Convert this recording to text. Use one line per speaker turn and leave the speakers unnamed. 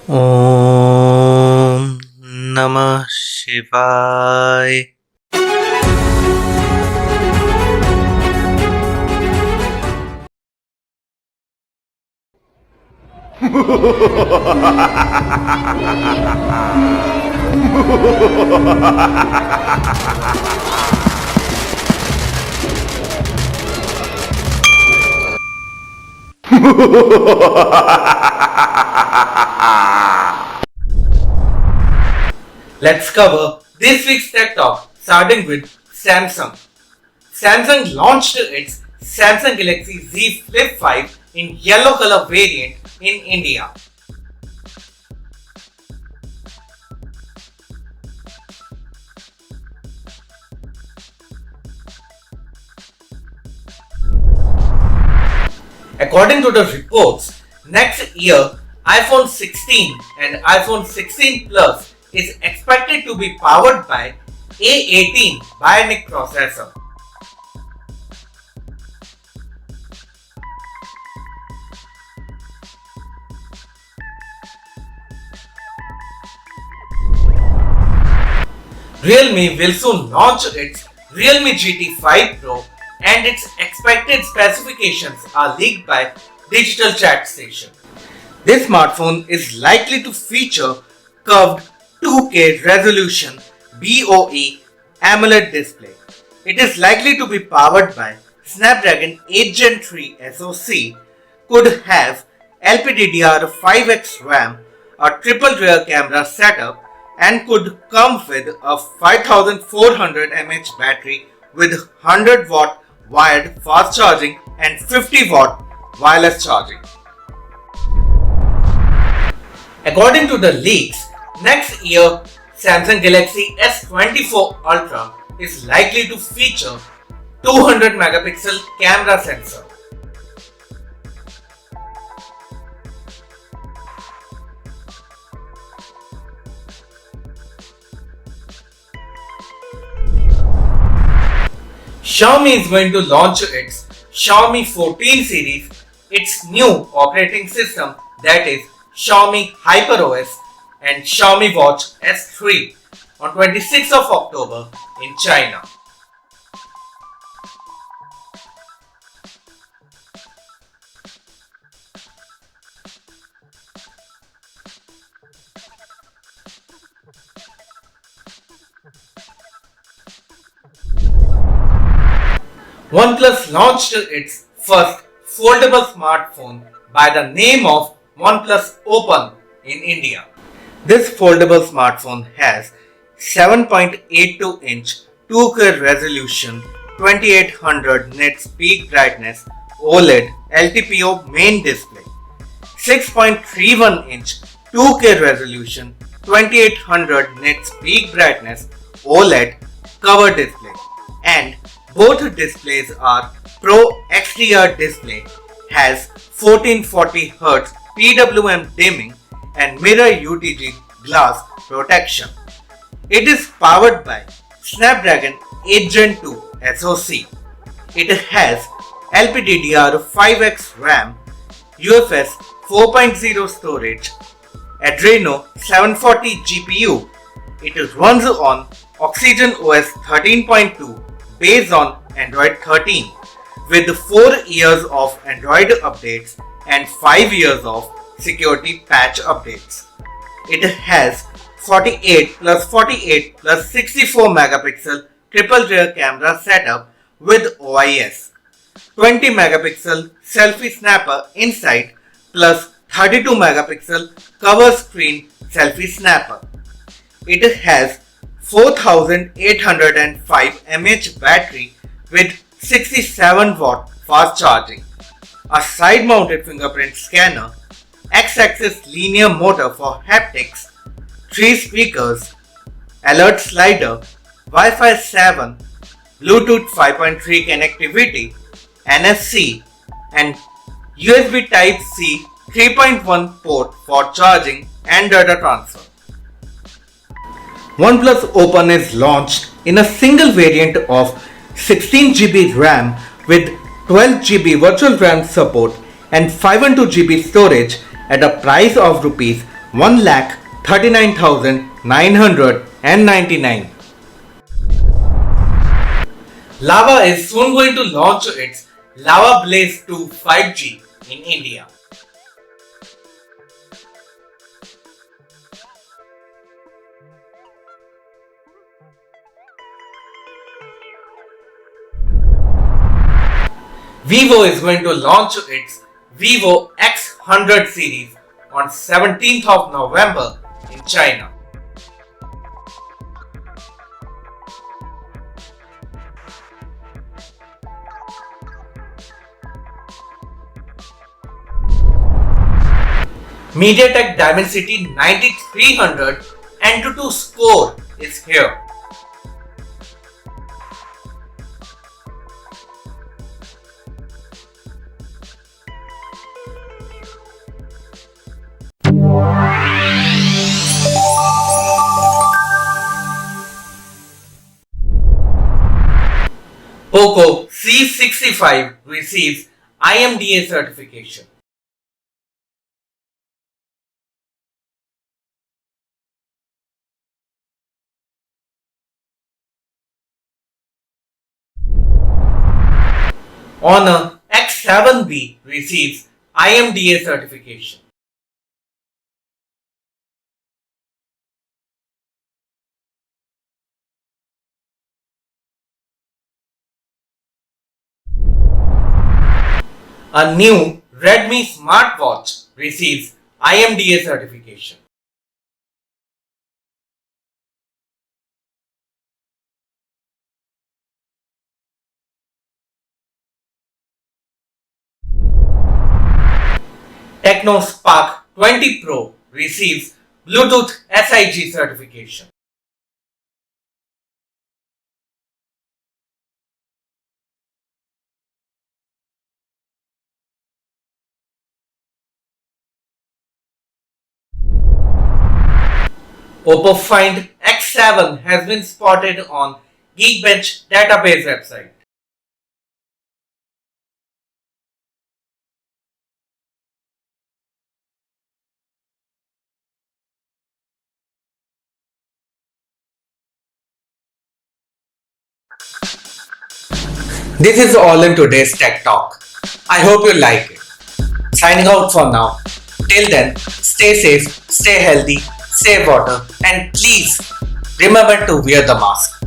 ॐ नमः शिवाय।
Let's cover this week's Tech Talk, starting with Samsung. Samsung launched its Samsung Galaxy Z Flip 5 in yellow color variant in India. According to the reports, next year iPhone 16 and iPhone 16 Plus is expected to be powered by A18 BIONIC processor. Realme will soon launch its Realme GT 5 Pro and its expected specifications are leaked by Digital Chat Station. This smartphone is likely to feature curved 2K resolution BOE AMOLED display. It is likely to be powered by Snapdragon 8 Gen 3 SoC, could have LPDDR5X RAM, a triple rear camera setup, and could come with a 5400 mAh battery with 100 watt wired fast charging and 50 watt wireless charging. According to the leaks, next year Samsung Galaxy S24 Ultra is likely to feature 200 megapixel camera sensor. Xiaomi is going to launch its Xiaomi 14 series, its new operating system, that is Xiaomi Hyperos, and Xiaomi Watch S3 on 26th of October in China. Oneplus launched its first foldable smartphone by the name of Oneplus Open in India. This foldable smartphone has 7.82-inch 2K resolution, 2800 nits peak brightness OLED LTPO main display, 6.31-inch 2K resolution, 2800 nits peak brightness OLED cover display, and both displays are Pro XDR display, has 1440Hz PWM dimming and mirror UTG glass protection. It is powered by Snapdragon 8 Gen 2 SoC. It has LPDDR5X RAM, UFS 4.0 storage, Adreno 740 GPU. It runs on Oxygen OS 13.2 based on Android 13 with 4 years of Android updates and 5 years of security patch updates. It has 48 plus 48 plus 64 megapixel triple rear camera setup with OIS, 20 megapixel selfie snapper inside plus 32 megapixel cover screen selfie snapper. It has 4805 mAh battery with 67 watt fast charging, a side mounted fingerprint scanner, X-axis linear motor for haptics, 3 speakers, alert slider, Wi-Fi 7, Bluetooth 5.3 connectivity, NFC, and USB Type-C 3.1 port for charging and data transfer. OnePlus Open is launched in a single variant of 16GB RAM with 12GB virtual RAM support and 512GB storage at a price of Rs 1,39,999. Lava is soon going to launch its Lava Blaze 2 5G in India. Vivo is going to launch its Vivo X100 series on 17th of November in China. MediaTek Dimensity 9300 ANTUTU score is here. Poco C65 receives IMDA certification. Honor X7B receives IMDA certification. A new Redmi smartwatch receives IMDA certification. Tecno Spark 20 Pro receives Bluetooth SIG certification. Oppo Find X7 has been spotted on Geekbench database website. This is all in today's Tech Talk. I hope you like it. Signing out for now. Till then, stay safe, stay healthy, save water, and please remember to wear the mask.